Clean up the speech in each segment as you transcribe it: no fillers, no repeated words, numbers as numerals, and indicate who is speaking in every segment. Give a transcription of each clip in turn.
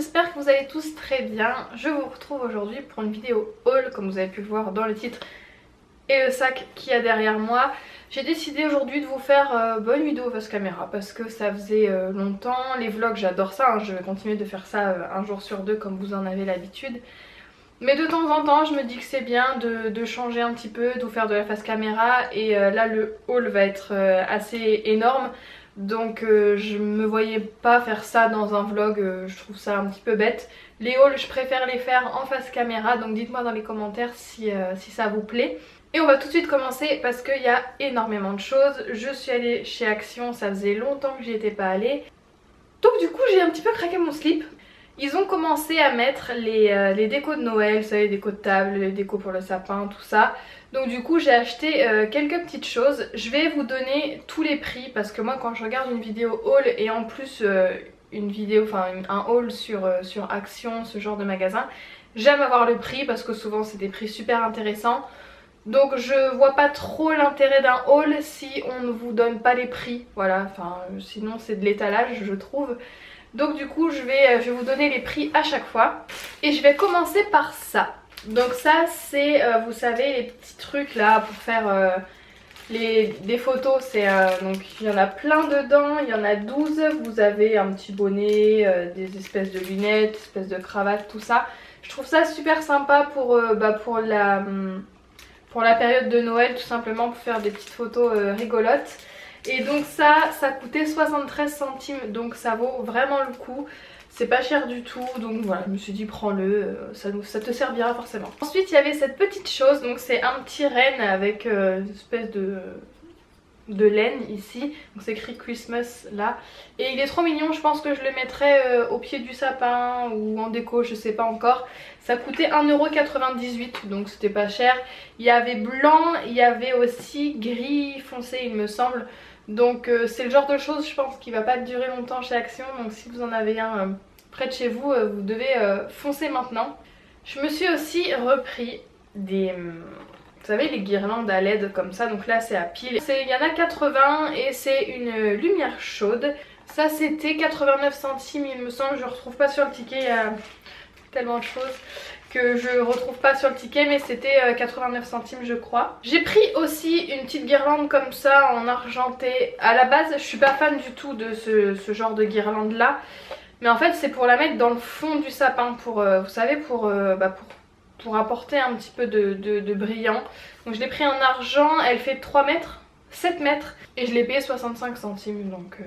Speaker 1: j'espère que vous allez tous très bien. Je vous retrouve aujourd'hui pour une vidéo haul, comme vous avez pu le voir dans le titre et le sac qu'il y a derrière moi. J'ai décidé aujourd'hui de vous faire une vidéo face caméra parce que ça faisait longtemps. Les vlogs, j'adore ça, hein. Je vais continuer de faire ça un jour sur deux comme vous en avez l'habitude. Mais de temps en temps je me dis que c'est bien de changer un petit peu, de vous faire de la face caméra. Et là le haul va être assez énorme. Donc je me voyais pas faire ça dans un vlog, je trouve ça un petit peu bête. Les hauls je préfère les faire en face caméra, donc dites-moi dans les commentaires si ça vous plaît. Et on va tout de suite commencer parce qu'il y a énormément de choses. Je suis allée chez Action, ça faisait longtemps que j'y étais pas allée. Donc du coup j'ai un petit peu craqué mon slip. Ils ont commencé à mettre les décos de Noël, vous savez, les décos de table, les décos pour le sapin, tout ça. Donc du coup j'ai acheté quelques petites choses. Je vais vous donner tous les prix parce que moi quand je regarde une vidéo haul et en plus un haul sur Action, ce genre de magasin, j'aime avoir le prix parce que souvent c'est des prix super intéressants. Donc je vois pas trop l'intérêt d'un haul si on ne vous donne pas les prix, voilà, sinon c'est de l'étalage je trouve. Donc du coup je vais vous donner les prix à chaque fois. Et je vais commencer par ça. Donc ça c'est, vous savez, les petits trucs là pour faire des photos. Donc il y en a plein dedans, il y en a 12. Vous avez un petit bonnet, des espèces de lunettes, espèces de cravates, tout ça. Je trouve ça super sympa pour la période de Noël, tout simplement pour faire des petites photos rigolotes. Et donc ça coûtait 73 centimes, donc ça vaut vraiment le coup. C'est pas cher du tout, donc voilà, je me suis dit prends-le, ça te servira forcément. Ensuite il y avait cette petite chose, donc c'est un petit renne avec une espèce de laine ici, donc c'est écrit Christmas là, et il est trop mignon. Je pense que je le mettrais au pied du sapin ou en déco, je sais pas encore. Ça coûtait 1,98 €, donc c'était pas cher. Il y avait blanc, il y avait aussi gris foncé il me semble. Donc c'est le genre de choses je pense qui va pas durer longtemps chez Action. Donc si vous en avez un près de chez vous, vous devez foncer maintenant. Je me suis aussi repris des... vous savez, les guirlandes à LED comme ça, donc là c'est à pile. Il y en a 80 et c'est une lumière chaude. Ça c'était 89 centimes il me semble, je ne retrouve pas sur le ticket, il y a tellement de choses que je retrouve pas sur le ticket, mais c'était 89 centimes je crois. J'ai pris aussi une petite guirlande comme ça en argenté. À la base je suis pas fan du tout de ce genre de guirlande là, mais en fait c'est pour la mettre dans le fond du sapin, pour vous savez, pour apporter un petit peu de brillant. Donc je l'ai pris en argent, elle fait 3 mètres, 7 mètres et je l'ai payé 65 centimes, donc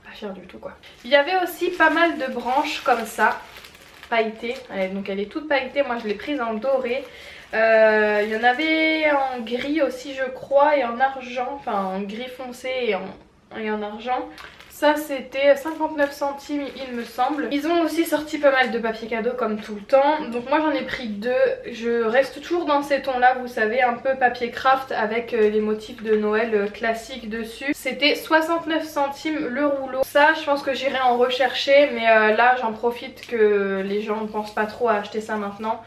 Speaker 1: pas cher du tout quoi. Il y avait aussi pas mal de branches comme ça, pailletée, donc elle est toute pailletée. Moi je l'ai prise en doré. Il y en avait en gris aussi je crois, et en argent, enfin en gris foncé et en argent. Ça c'était 59 centimes il me semble. Ils ont aussi sorti pas mal de papier cadeau comme tout le temps. Donc moi j'en ai pris 2. Je reste toujours dans ces tons là, vous savez, un peu papier craft avec les motifs de Noël classiques dessus. C'était 69 centimes le rouleau. Ça je pense que j'irai en rechercher, mais là j'en profite que les gens ne pensent pas trop à acheter ça maintenant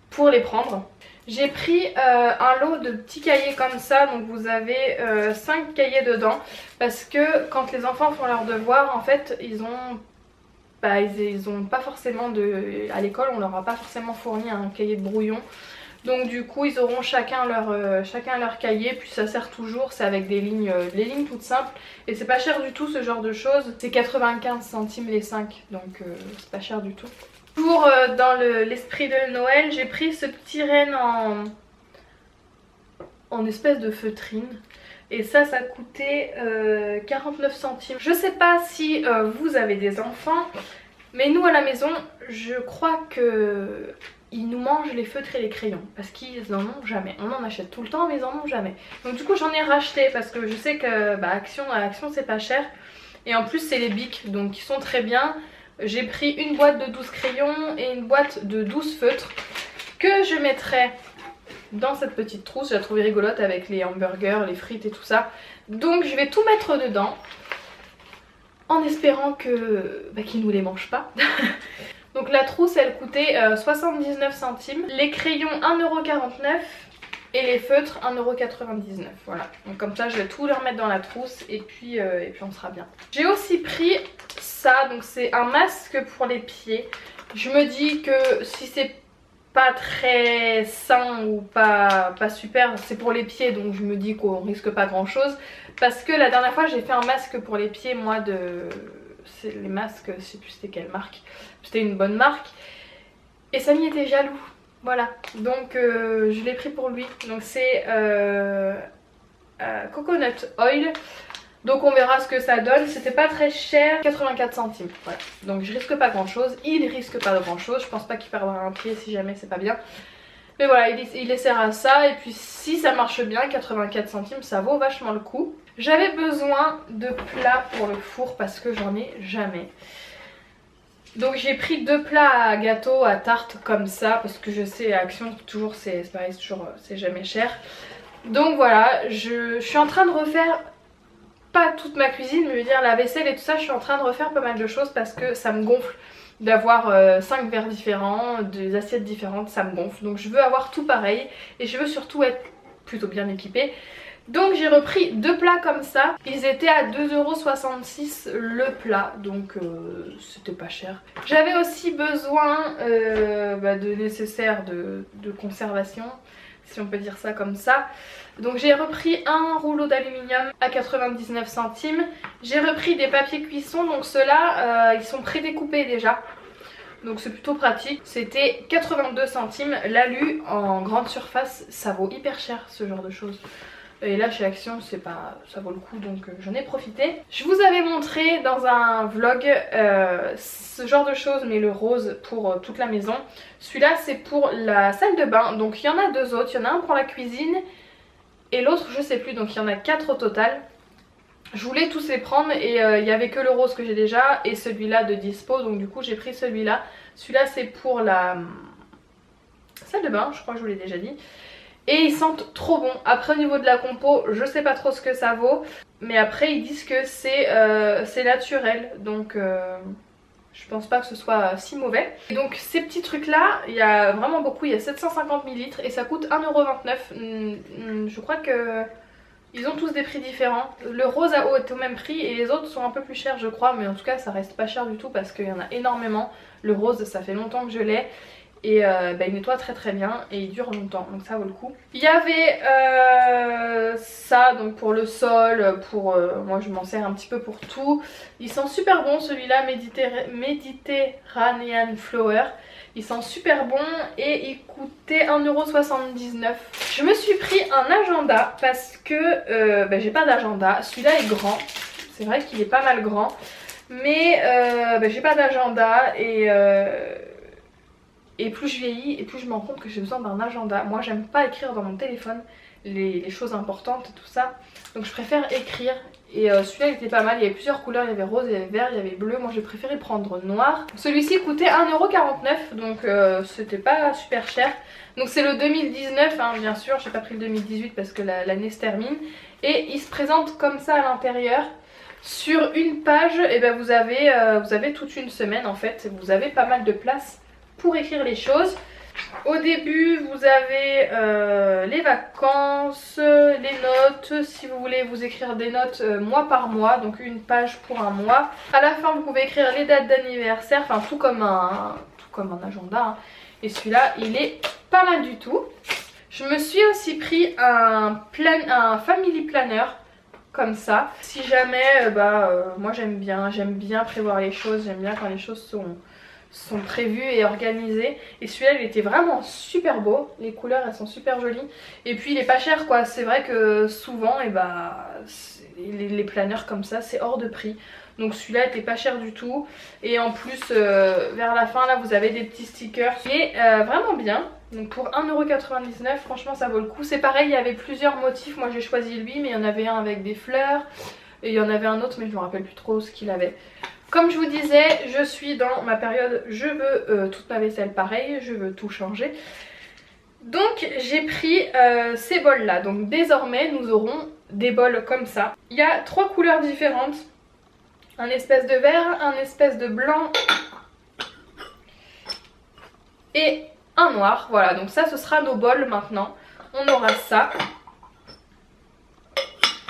Speaker 1: pour les prendre. J'ai pris un lot de petits cahiers comme ça, donc vous avez 5 cahiers dedans, parce que quand les enfants font leurs devoirs, en fait ils ont pas forcément à l'école on leur a pas forcément fourni un cahier de brouillon. Donc du coup ils auront chacun leur cahier, puis ça sert toujours, c'est avec des lignes toutes simples. Et c'est pas cher du tout ce genre de choses, c'est 95 centimes les 5, donc c'est pas cher du tout. Toujours dans l'esprit de Noël, j'ai pris ce petit renne en espèce de feutrine. Et ça coûtait 49 centimes. Je sais pas si vous avez des enfants, mais nous à la maison, je crois que ils nous mangent les feutres et les crayons parce qu'ils n'en ont jamais. On en achète tout le temps mais ils en ont jamais. Donc du coup j'en ai racheté parce que je sais que Action c'est pas cher. Et en plus c'est les Bic, donc ils sont très bien. J'ai pris une boîte de 12 crayons et une boîte de 12 feutres que je mettrai dans cette petite trousse. Je la trouvais rigolote avec les hamburgers, les frites et tout ça. Donc je vais tout mettre dedans en espérant qu'ils nous les mangent pas. Donc la trousse elle coûtait 79 centimes. Les crayons 1,49 € et les feutres 1,99 €. Voilà, donc comme ça je vais tout leur mettre dans la trousse et puis on sera bien. J'ai aussi pris ça, donc c'est un masque pour les pieds. Je me dis que si c'est pas très sain ou pas super, c'est pour les pieds, donc je me dis qu'on risque pas grand chose. Parce que la dernière fois j'ai fait un masque pour les pieds, moi, c'est les masques, je sais plus c'était quelle marque, c'était une bonne marque. Et Samy était jaloux, voilà, donc je l'ai pris pour lui. Donc c'est Coconut Oil. Donc on verra ce que ça donne. C'était pas très cher, 84 centimes, voilà. Donc je risque pas grand chose, il risque pas grand chose. Je pense pas qu'il perdra un pied si jamais c'est pas bien. Mais voilà, il essaiera ça. Et puis si ça marche bien, 84 centimes ça vaut vachement le coup. J'avais besoin de plats pour le four parce que j'en ai jamais. Donc j'ai pris 2 plats à gâteau, à tarte comme ça. Parce que je sais à Action toujours c'est pareil, c'est jamais cher. Donc voilà, je suis en train de refaire pas toute ma cuisine, mais je veux dire la vaisselle et tout ça, je suis en train de refaire pas mal de choses parce que ça me gonfle d'avoir 5 verres différents, des assiettes différentes, ça me gonfle. Donc je veux avoir tout pareil et je veux surtout être plutôt bien équipée. Donc j'ai repris 2 plats comme ça, ils étaient à 2,66 € le plat, donc c'était pas cher. J'avais aussi besoin de nécessaires de conservation, si on peut dire ça comme ça. Donc j'ai repris un rouleau d'aluminium à 99 centimes. J'ai repris des papiers cuisson, donc ceux-là ils sont prédécoupés déjà. Donc c'est plutôt pratique. C'était 82 centimes l'alu en grande surface. Ça vaut hyper cher ce genre de choses. Et là chez Action ça vaut le coup, donc j'en ai profité. Je vous avais montré dans un vlog ce genre de choses, mais le rose pour toute la maison. Celui-là c'est pour la salle de bain, donc il y en a 2 autres. Il y en a un pour la cuisine et l'autre je sais plus, donc il y en a 4 au total. Je voulais tous les prendre et il n'y avait que le rose que j'ai déjà et celui-là de dispo, donc du coup j'ai pris celui-là. Celui-là c'est pour la salle de bain, je crois que je vous l'ai déjà dit. Et ils sentent trop bon. Après au niveau de la compo, je sais pas trop ce que ça vaut. Mais après ils disent que c'est naturel. Donc je pense pas que ce soit si mauvais. Et donc ces petits trucs là, il y a vraiment beaucoup. Il y a 750 ml et ça coûte 1,29 €. Je crois que ils ont tous des prix différents. Le rose à eau est au même prix et les autres sont un peu plus chers je crois. Mais en tout cas ça reste pas cher du tout parce qu'il y en a énormément. Le rose ça fait longtemps que je l'ai. Et il nettoie très très bien et il dure longtemps, donc ça vaut le coup. Il y avait ça donc pour le sol, moi je m'en sers un petit peu pour tout. Il sent super bon celui-là, Mediterranean Flower. Il sent super bon et il coûtait 1,79 €. Je me suis pris un agenda parce que j'ai pas d'agenda. Celui-là est grand, c'est vrai qu'il est pas mal grand. Mais j'ai pas d'agenda et plus je vieillis et plus je me rends compte que j'ai besoin d'un agenda. Moi j'aime pas écrire dans mon téléphone les choses importantes et tout ça. Donc je préfère écrire. Et celui-là il était pas mal, il y avait plusieurs couleurs, il y avait rose, il y avait vert, il y avait bleu. Moi j'ai préféré prendre noir. Celui-ci coûtait 1,49 €, donc c'était pas super cher. Donc c'est le 2019 hein, bien sûr, j'ai pas pris le 2018 parce que l'année se termine. Et il se présente comme ça à l'intérieur. Sur une page, et vous avez toute une semaine en fait. Vous avez pas mal de place pour écrire les choses. Au début vous avez les vacances, les notes, si vous voulez vous écrire des notes mois par mois, donc une page pour un mois. À la fin vous pouvez écrire les dates d'anniversaire, enfin tout comme un agenda hein. Et celui-là il est pas mal du tout. Je me suis aussi pris un family planner comme ça. Si jamais moi j'aime bien prévoir les choses, j'aime bien quand les choses sont prévues et organisées. Et celui-là il était vraiment super beau, les couleurs elles sont super jolies. Et puis il est pas cher quoi, c'est vrai que souvent les planeurs comme ça c'est hors de prix. Donc celui-là était pas cher du tout. Et en plus vers la fin là vous avez des petits stickers. Il est vraiment bien. Donc pour 1,99 €, franchement ça vaut le coup. C'est pareil, il y avait plusieurs motifs. Moi j'ai choisi lui, mais il y en avait un avec des fleurs. Et il y en avait un autre mais je me rappelle plus trop ce qu'il avait. Comme je vous disais, je suis dans ma période, je veux toute ma vaisselle pareil, je veux tout changer. Donc j'ai pris ces bols là. Donc désormais nous aurons des bols comme ça. Il y a 3 couleurs différentes. Un espèce de vert, un espèce de blanc et un noir. Voilà, donc ça ce sera nos bols maintenant. On aura ça.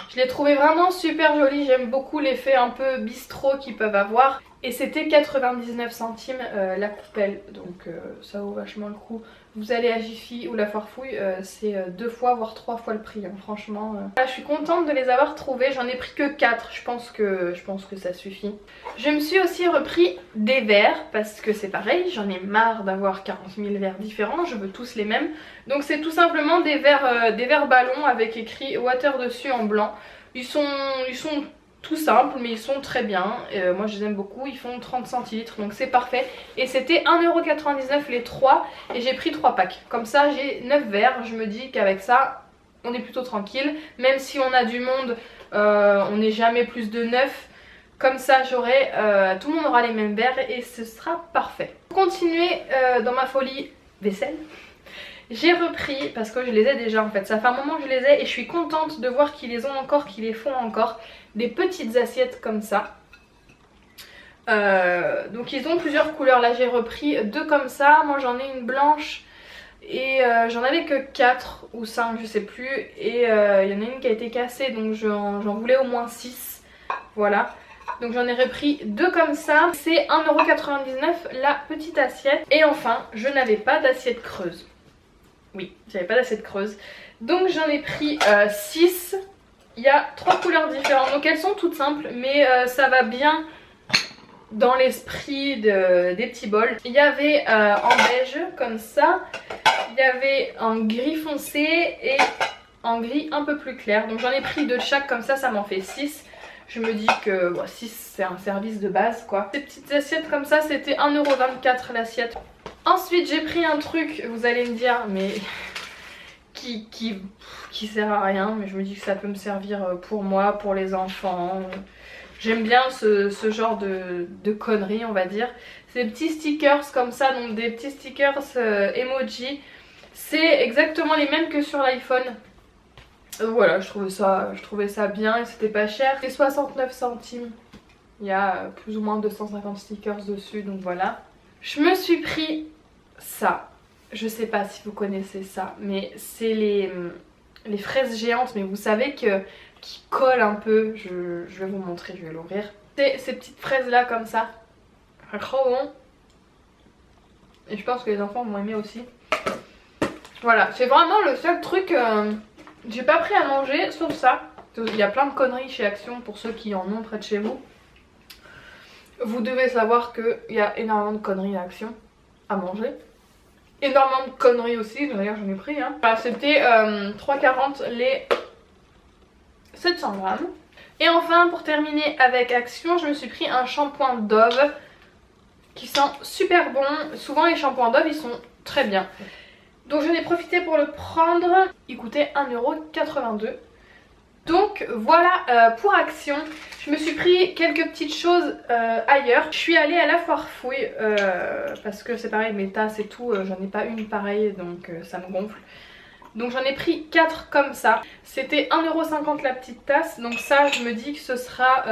Speaker 1: Je l'ai trouvé vraiment super joli, j'aime beaucoup l'effet un peu bistrot qu'ils peuvent avoir. Et c'était 99 centimes la coupelle, donc ça vaut vachement le coup. Vous allez à Jiffy ou la Foire Fouille, c'est 2 fois voire 3 fois le prix, hein, franchement. Là, je suis contente de les avoir trouvés, j'en ai pris que 4, je pense que ça suffit. Je me suis aussi repris des verres, parce que c'est pareil, j'en ai marre d'avoir 40 000 verres différents, je veux tous les mêmes. Donc c'est tout simplement des verres ballons avec écrit water dessus en blanc. Ils sont tout simples mais ils sont très bien, moi je les aime beaucoup, ils font 30 centilitres donc c'est parfait. Et c'était 1,99€ les 3 et j'ai pris 3 packs. Comme ça j'ai 9 verres, je me dis qu'avec ça on est plutôt tranquille. Même si on a du monde, on n'est jamais plus de 9. Comme ça j'aurai, tout le monde aura les mêmes verres et ce sera parfait. Pour continuer dans ma folie vaisselle, j'ai repris, parce que je les ai déjà en fait, ça fait un moment que je les ai et je suis contente de voir qu'ils les ont encore, qu'ils les font encore, des petites assiettes comme ça. Donc ils ont plusieurs couleurs, là j'ai repris 2 comme ça, moi j'en ai une blanche et j'en avais que 4 ou 5 je sais plus, et il y en a une qui a été cassée donc j'en voulais au moins 6, voilà. Donc j'en ai repris 2 comme ça, c'est 1,99€ la petite assiette. Et enfin je n'avais pas d'assiette creuse. Oui, j'avais pas d'assiette creuse. Donc j'en ai pris 6. Il y a 3 couleurs différentes. Donc elles sont toutes simples, mais ça va bien dans l'esprit des petits bols. Il y avait en beige comme ça. Il y avait en gris foncé et en gris un peu plus clair. Donc j'en ai pris 2 de chaque comme ça m'en fait 6. Je me dis que bon, 6 c'est un service de base quoi. Ces petites assiettes comme ça c'était 1,24€ l'assiette. Ensuite j'ai pris un truc, vous allez me dire mais qui sert à rien, mais je me dis que ça peut me servir pour moi, pour les enfants. J'aime bien ce genre de conneries on va dire. Ces petits stickers comme ça, donc des petits stickers emoji. C'est exactement les mêmes que sur l'iPhone. Voilà, je trouvais ça bien et c'était pas cher. C'est 69 centimes. Il y a plus ou moins 250 stickers dessus, donc voilà. Je me suis pris ça. Je sais pas si vous connaissez ça, mais c'est les fraises géantes, mais vous savez qui collent un peu. Je vais vous montrer, je vais l'ouvrir. C'est ces petites fraises là comme ça. Trop bon. Et je pense que les enfants vont aimer aussi. Voilà, c'est vraiment le seul truc... j'ai pas pris à manger sauf ça. Il y a plein de conneries chez Action pour ceux qui en ont près de chez vous. Vous devez savoir qu'il y a énormément de conneries à Action à manger. Énormément de conneries aussi, d'ailleurs j'en ai pris. Hein. Voilà, c'était 3,40 les 700 grammes. Et enfin pour terminer avec Action, je me suis pris un shampoing Dove qui sent super bon. Souvent les shampoings Dove ils sont très bien. Donc j'en ai profité pour le prendre, il coûtait 1,82€. Donc voilà pour Action. Je me suis pris quelques petites choses ailleurs. Je suis allée à la Foire Fouille parce que c'est pareil, mes tasses et tout, j'en ai pas une pareille donc ça me gonfle. Donc j'en ai pris 4 comme ça. C'était 1,50€ la petite tasse. Donc ça je me dis que ce sera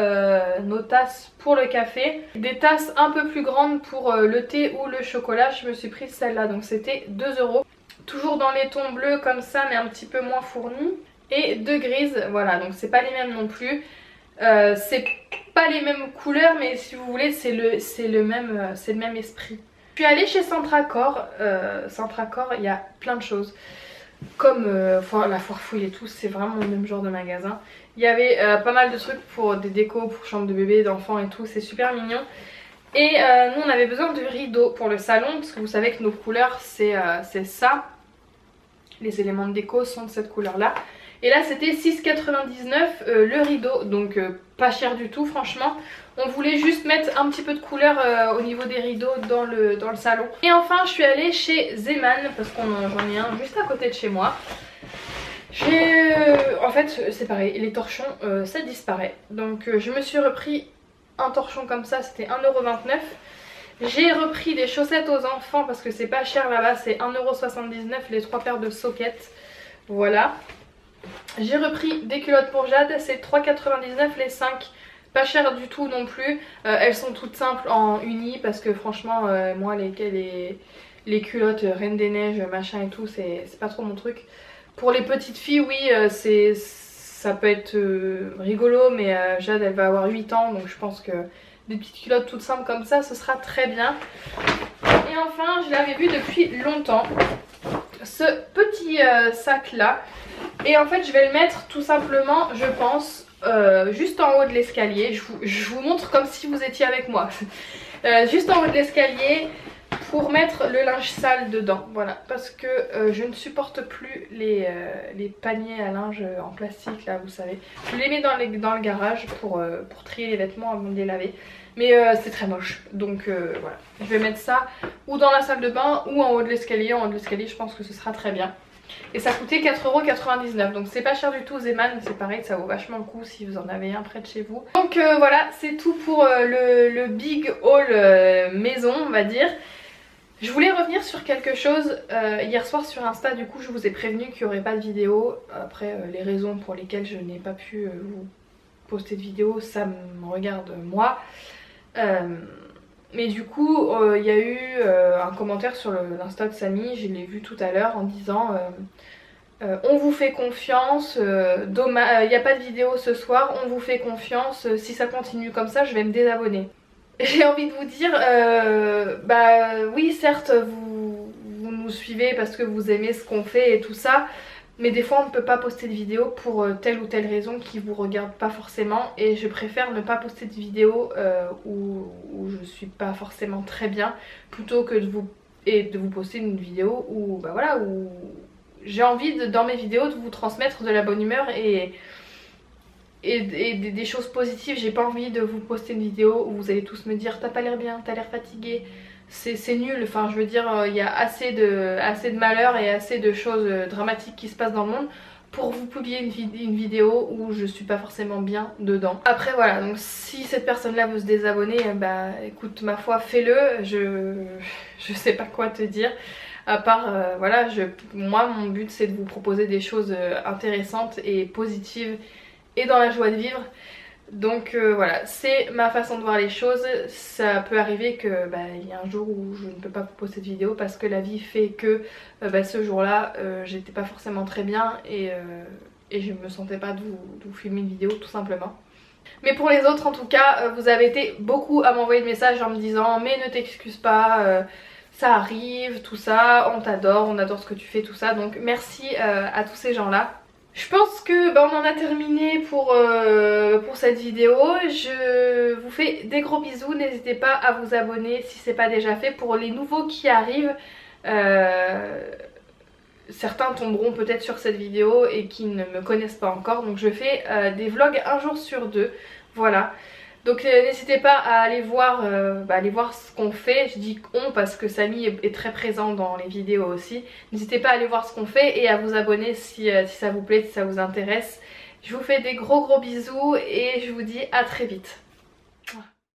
Speaker 1: nos tasses pour le café. Des tasses un peu plus grandes pour le thé ou le chocolat. Je me suis pris celle-là, donc c'était 2€. Toujours dans les tons bleus comme ça mais un petit peu moins fournis. Et 2 grises, voilà, donc c'est pas les mêmes non plus. C'est pas les mêmes couleurs mais si vous voulez c'est le même esprit. Je suis allée chez Centracor. Centracor il y a plein de choses. Comme la Foire Fouille et tout, c'est vraiment le même genre de magasin. Il y avait pas mal de trucs pour des décos, pour chambre de bébé, d'enfants et tout, c'est super mignon. Et nous on avait besoin de rideaux pour le salon parce que vous savez que nos couleurs c'est ça. Les éléments de déco sont de cette couleur là. Et là c'était 6,99€ le rideau, donc pas cher du tout franchement. On voulait juste mettre un petit peu de couleur au niveau des rideaux dans le salon. Et enfin je suis allée chez Zeman parce qu'on j'en ai un juste à côté de chez moi. En fait c'est pareil, les torchons ça disparaît. Donc je me suis repris un torchon comme ça, c'était 1,29€. J'ai repris des chaussettes aux enfants parce que c'est pas cher là-bas, c'est 1,79€ les 3 paires de sockets. Voilà. J'ai repris des culottes pour Jade, c'est 3,99€ les 5. Pas cher du tout non plus. Elles sont toutes simples en uni parce que franchement moi les culottes Reine des Neiges machin et tout c'est pas trop mon truc. Pour les petites filles oui ça peut être rigolo mais Jade elle va avoir 8 ans donc je pense que des petites culottes toutes simples comme ça, ce sera très bien. Et enfin, je l'avais vu depuis longtemps, ce petit sac là. Et en fait je vais le mettre tout simplement, je pense, juste en haut de l'escalier. Je vous montre comme si vous étiez avec moi. Juste en haut de l'escalier pour mettre le linge sale dedans. Voilà, parce que je ne supporte plus les paniers à linge en plastique là, vous savez. Je les mets dans le garage pour trier les vêtements avant de les laver. Mais c'est très moche, donc voilà. Je vais mettre ça ou dans la salle de bain ou en haut de l'escalier. En haut de l'escalier je pense que ce sera très bien. Et ça coûtait 4,99 €, donc c'est pas cher du tout. Zeman, c'est pareil, ça vaut vachement le coup si vous en avez un près de chez vous. Donc voilà, c'est tout pour le big haul maison, on va dire. Je voulais revenir sur quelque chose. Hier soir sur Insta, du coup je vous ai prévenu qu'il n'y aurait pas de vidéo. Après les raisons pour lesquelles je n'ai pas pu vous poster de vidéo, ça me regarde moi. Mais du coup il y a eu un commentaire sur l'Insta de Samy, je l'ai vu tout à l'heure, en disant on vous fait confiance, il n'y a pas de vidéo ce soir, on vous fait confiance, si ça continue comme ça je vais me désabonner. J'ai envie de vous dire, bah oui certes vous nous suivez parce que vous aimez ce qu'on fait et tout ça, mais des fois on ne peut pas poster de vidéo pour telle ou telle raison qui vous regarde pas forcément, et je préfère ne pas poster de vidéo où je suis pas forcément très bien, plutôt que de vous poster une vidéo où bah voilà, où j'ai envie dans mes vidéos de vous transmettre de la bonne humeur et des choses positives. J'ai pas envie de vous poster une vidéo où vous allez tous me dire t'as pas l'air bien, t'as l'air fatigué. C'est nul, enfin je veux dire il y a assez de malheur et assez de choses dramatiques qui se passent dans le monde pour vous publier une vidéo où je suis pas forcément bien dedans. Après voilà, donc si cette personne là veut se désabonner, bah écoute, ma foi fais-le, je sais pas quoi te dire. À part voilà, moi mon but c'est de vous proposer des choses intéressantes et positives et dans la joie de vivre. Donc voilà, c'est ma façon de voir les choses. Ça peut arriver que il y a un jour où je ne peux pas vous poster cette vidéo parce que la vie fait que ce jour là j'étais pas forcément très bien et je me sentais pas de vous filmer une vidéo tout simplement. Mais pour les autres en tout cas, vous avez été beaucoup à m'envoyer de messages en me disant mais ne t'excuse pas, ça arrive, tout ça, on t'adore, on adore ce que tu fais, tout ça. Donc merci à tous ces gens là. Je pense que on en a terminé pour cette vidéo. Je vous fais des gros bisous. N'hésitez pas à vous abonner si c'est pas déjà fait. Pour les nouveaux qui arrivent, certains tomberont peut-être sur cette vidéo et qui ne me connaissent pas encore. Donc je fais des vlogs un jour sur deux. Voilà. Donc n'hésitez pas à aller voir ce qu'on fait. Je dis on parce que Samy est très présent dans les vidéos aussi. N'hésitez pas à aller voir ce qu'on fait et à vous abonner si ça vous plaît, si ça vous intéresse. Je vous fais des gros bisous et je vous dis à très vite.